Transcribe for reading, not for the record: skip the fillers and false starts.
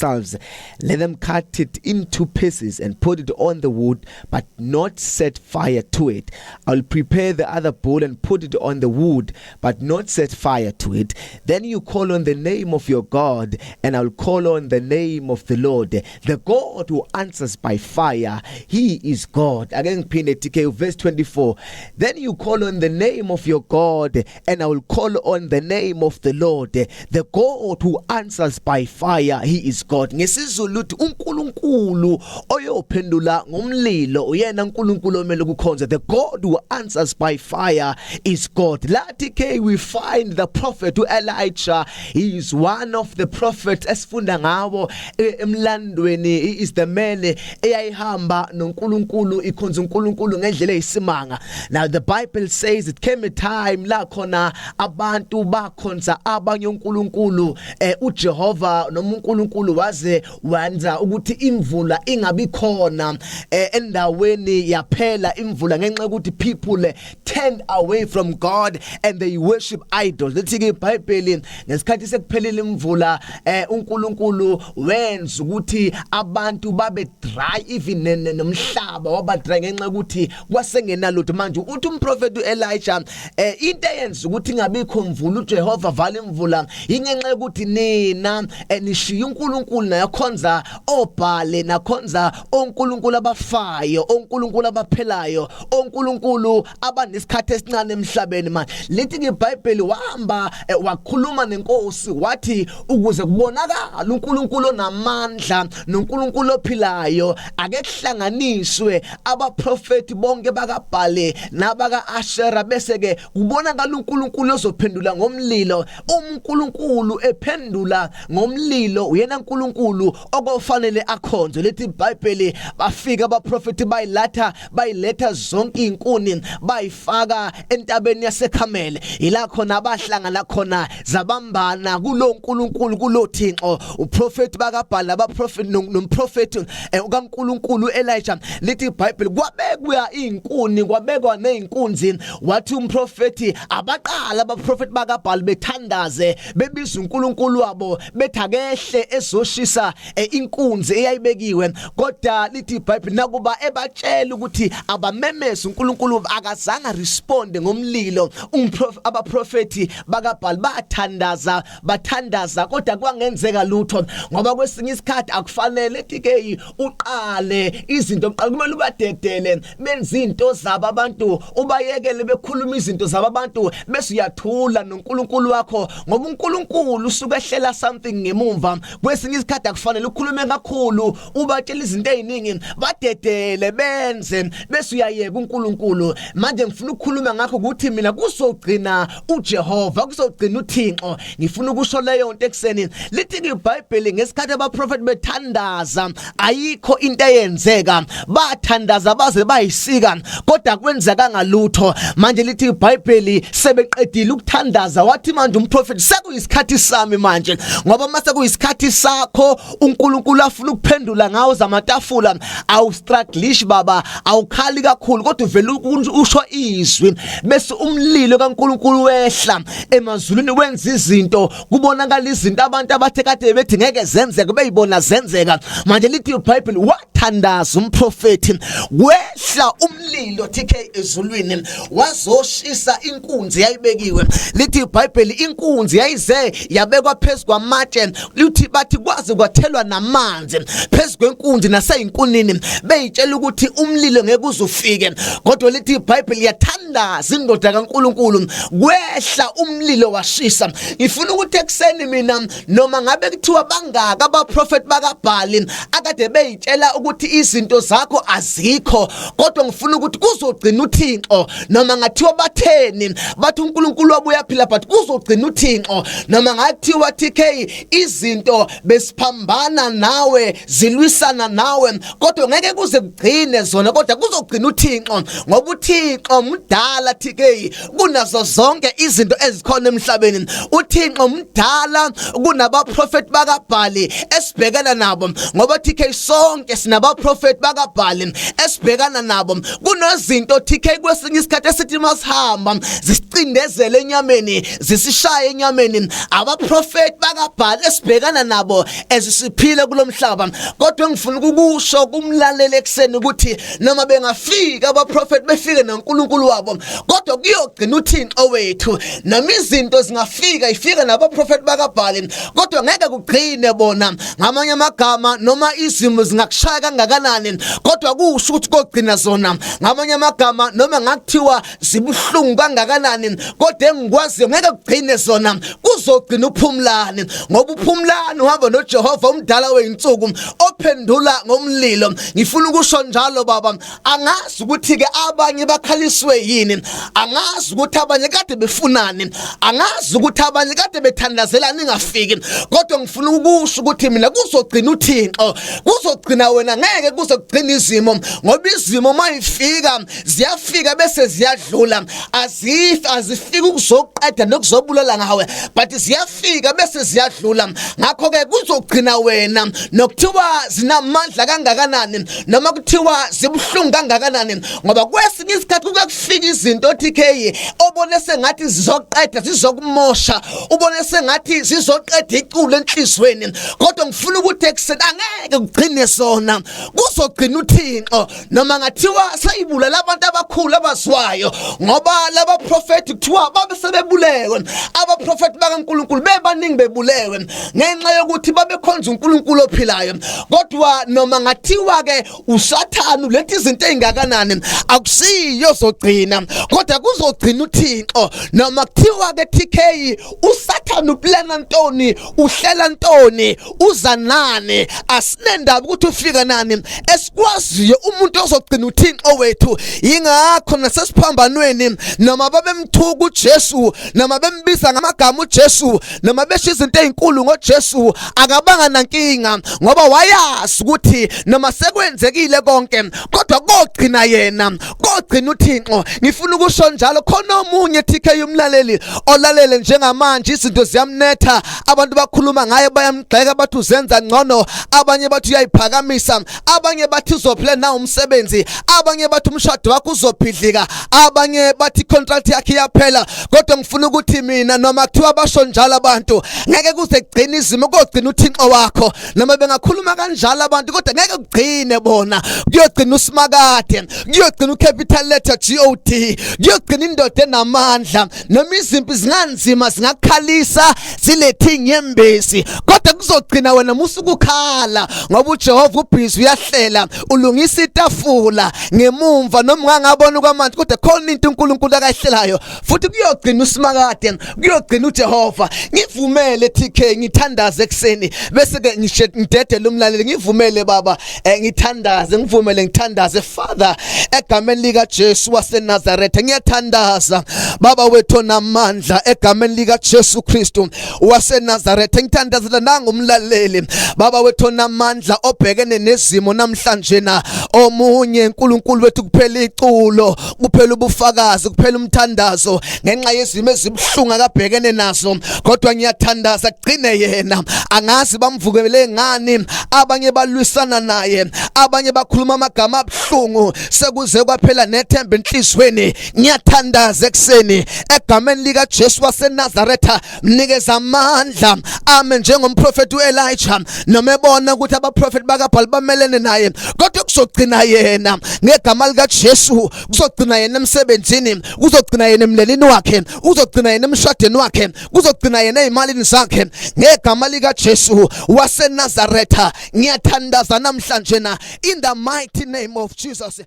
themselves. Let them cut it into pieces and put it on the wood, but not set fire to it. I'll prepare the other bull and put it on the wood, but not set fire to it. Then you call on the name of your God, and I'll call on the name of the Lord. The God who answers by fire, He is God. Again, verse 24. Then you call on the name of your God, and I will call on the name of the Lord. The God who answers by fire, He is God. NgesiZulu uthi uNkulunkulu oyophendula ngomlilo uyena uNkulunkulu omele ukukhonza. The God who answers by fire is God. Lathi we find the prophet Elijah. He is one of the prophets esifunda ngawo emlandweni. He is the man eyayihamba noNkulunkulu ikhonza uNkulunkulu ngendlela eyisimanga. Now the Bible says it came a time la khona abantu bakhonza abanye uNkulunkulu uJehova noma uNkulunkulu waze wenza ukuthi imvula ingabi khona endaweni yaphela imvula ngenxa ukuthi people turned away from God and they worship idols. Lethi ke iBhayibheli ngesikhathi sekuphelile imvula uNkulunkulu wenza ukuthi abantu babe dry, even nomhlaba waba dry ngenxa ukuthi kwasengenalutho. Manje uthi umprofeti uElijah into eyenza ukuthi ingabikho mvula uJehova vala imvula ingenxa ukuthi nina nishiya uNkulunkulu nayakhonza obhale nakhonza oNkulunkulu abafayo, oNkulunkulu abaphelayo, oNkulunkulu abanesikhathi esincane emhlabeni. Manje lithi ke iBhayibheli wahamba wakhuluma nenkosi wathi ukuze kubonakala uNkulunkulu onamandla noNkulunkulu ophilayo ake kuhlanganiswe abaprofeti bonke bakaBhale nabaka Ashera bese ke kubonakala uNkulunkulu ozophendula ngomlilo. uNkulunkulu ephendula ngomlilo uyena uNkulunkulu okufanele akhonzwe. Lethi iBhayibheli bafika abaprofeti bayiletha zonke inkuni bayifaka entabeni yaseKhamele. Ila khona abahlangana khona zabambana kulo uNkulunkulu kulo Thixo. Uprofeti bakaBhale abaprofeti nomprofeti ukaNkulunkulu Elijah. Lithi iBhayibheli kwabekwa inkuni kwabekwa neinkunzi wathi umprofeti abaqala abaprofeti bakaBhale bethandaze bebiza uNkulunkulu wabo bethakehle ezoshisa inkunzi eyayibekiwe. Kodwa lithi iBhayibheli nakuba ebatshela ukuthi abamemeze uNkulunkulu akazange responde ngomlilo. Abaprofeti bakaBhale bathandaza kodwa kwangenzeka lutho ngoba kwesinye isikhathi akufanele ethi ke uqale izinto oqala kumele ubadedele benza izinto zabo abantu ubayekele bekhuluma izinto zabo abantu bese uyathula noNkulunkulu wakho ngoba uNkulunkulu usuke ehlela something ngemumva. Kwesinye isikhathi akufanele ukhulume kakhulu ubatshela izinto eziningi badedele benze bese uyayeka uNkulunkulu. Manje ngifuna ukukhuluma ngakho ukuthi mina kuzogcina uJehova kuzogcina uThixo. Ngifuna ukusho leyo nto ekseni. Lithi iBhayibheli ngesikhathi abaprofeti bethandaza ayikho into eyenzeka, bathandaza baze bayisika kodwa kwenzeka ngalutho. Manje lithi iBhayibheli sebeqedile ukuthandaza wathi manje umprofeti sekuyisikhathi sami manje ngoba mase kuyisikhathi sakho uNkulunkulu afuna ukuphendula ngawo zamatafula awustruggleish baba awukhali kakhulu kodwa uvela usho izwi bese umlilo kaNkulunkulu wehla emazulwini wenza izinto kubonakala izinto abantu abathe kade bethi ngeke zenzeke beyibona zenzeka. Manje lithi iBhayibheli wathandaza umprofeti wehla umlilo TK ezulwini wazoshisa inkunzi yayibekiwe. Lithi iBhayibheli inkunzi yayize yabekwa phezulu kwamatshe lithi bathi kwaze kwathelwa namanzi phezulu kwenkunzi naseyinkunini beyitshela ukuthi umlilo ngeke uzufike. Kodwa lithi iBhayibheli yathandaza indoda kaNkulunkulu wehla umlilo washisa. Ngifuna ukuthi ekseni mina noma ngabe kuthiwa bangaka abaprofeti bakaBhale akade beyitshela ukuthi izinto zakho azikho kodwa ngifuna ukuthi kuzogcina uThixo noma ngathiwa batheni bathi uNkulunkulu wabuya phila but kuzogcina uThixo noma ngathiwa TK izinto besiphambana nawe zilwisana nawe kodwa ngeke kuze kugcine zona kodwa kuzogcina uThixo ngoba uThixo mdala TK kunazo zonke izinto ezikhona emhlabeni. uThixo mdala kunabaprofeti bakaBhale esibhekana nabo ngoba TK sonke nabaprofeti bakaBhali esibhekana nabo kunozinto TK kwesinye isikhathi esithi masihamba zisicindezele enyameni zisishaya enyameni abaprofeti bakaBhali esibhekana nabo ezisiphile kulomhlaba kodwa ngifuna ukusho kumlaleli ekseni ukuthi noma bengafika abaprofeti befike noNkulunkulu wabo kodwa kuyogcina uThixo wethu nami izinto zingafika ifika nabaprofeti bakaBhali kodwa ngeke kugcine bona ngamanye amagama noma izimo zingakushaya kangakanani kodwa kusho ukuthi kogcina zona ngamanye amagama noma ngakuthiwa zibuhlungu kangakanani kodwa engikwaziyo ngeke kugcine zona kuzogcina uPhumlani ngoba uPhumlani uhamba noJehova umdala weinsuku ophendula ngomlilo ngifuna ukusho njalo baba angazi ukuthi ke abanye bakhaliswe yini angazi ukuthi abanye kade befunani angazi ukuthi abanye kade bethandazelana ingafiki kodwa ngifuna ukusho ukuthi mina kuzogcina uThixo kuzogcina wena ngeke kuzogcina izimo ngoba izimo mayifika ziyafika bese ziyadlula azifika ukuzoqeda nokuzobulala ngawe but ziyafika bese ziyadlula ngakho ke kuzogcina wena nokuthiwa zinamandla kangakanani noma kuthiwa zibuhlungu kangakanani ngoba kwesinye isikhathi kufika izinto TK obone sengathi zizoqeda zizokumosha ubone sengathi zizoqeda iculo enhlizweni kodwa ngifuna ukuthi ekseni angeke kugcine sona kuzogcina uThixo noma ngathiwa sayibulala abantu abakhulu abaziwayo ngoba laba prophet kuthiwa babe sebebulewe abaprofeti bakaNkulunkulu bebaningi bebulewe ngenxa yokuthi babekhonza uNkulunkulu ophilayo kodwa noma ngathiwa ke uSathane ulethe izinto ezingakanani akusiyo zogcina kodwa kuzogcina uThixo noma kuthiwa ke TK uSathane uplana ntoni uhlela ntoni uza nani asinendaba ukuthi ufika nani esikwaziyo umuntu ozogcina uThixo wethu ingakho nasesiphambanweni noma babemthuka uJesu noma bembiza ngamagama uJesu noma besho izinto ezinkulu ngoJesu akabanga nankinga ngoba wayazi ukuthi noma sekwenzekile konke kodwa kogcina yena kogcina uThixo ngifuna ukusho njalo khona omunye TK umlaleli olalele njengamanje izinto ziyamnetha abantu bakhuluma ngaye bayamgxeka bathi uzenza ngcono abanye bathi uyayiphakamisa abanye bathi uzophela na umsebenzi abanye bathi umshado wakho uzophidlika abanye bathi contract yakhe iyaphela kodwa ngifuna ukuthi mina noma kuthiwa basho njalo abantu ngeke kuze kugcine izimo kogcina uThixo wakho noma bengakhuluma kanjalo abantu kodwa ngeke kugcine bona kuyogcina uSimakade kuyogcina uCapital letter God kuyogcina indoda enamandla noma izimpi zinganzima zingakhalisa zilethe inyembezi kodwa kuzogcina wena musukukhala ngoba uJehova ubhizi uyahlela ulungisa itafula ngemumva noma ngangabona kwamanje kodwa khona into uNkulunkulu akahlelayo futhi kuyogcina uSimakade kuyogcina uJehova ngivumele TK ngithandaze ekseni bese ke ngidedele umlaleli ngivumele baba ngithandaze Father egameni lika Jesu waseNazaretha ngiyathandaza baba wethu namandla egameni lika Jesu Kristu waseNazaretha ngithandazela nangumlaleli baba wethu namandla obhekene nezimo namhlanje na omunye uNkulunkulu wethu kuphela iculo kuphela ubufakazi kuphela umthandazo ngenxa yezimo ezibhlungu akabhekene nazo kodwa ngiyathandaza gcine yena angazi bamvukele ngani abanye balwisana naye abanye bakhuluma amagama abhlungu sekuze kwaphela nethemba enhlizweni ngiyathandaza ekseni egameni lika Jesu waseNazaretha mnikeza amandla amen njengomprofeti uElijah noma ebona ukuthi abaprofeti bakaBhali bamelene naye kodwa kuzogcina yena ngegama lika Jesu kuzogcina yena emsebenzini kuzogcina yena emlelini wakhe kuzogcina yena emshadweni wakhe kuzogcina yena ezimalini zakhe ngegama lika Jesu waseNazaretha ngiyathandaza namhlanje na in the mighty name of Jesus.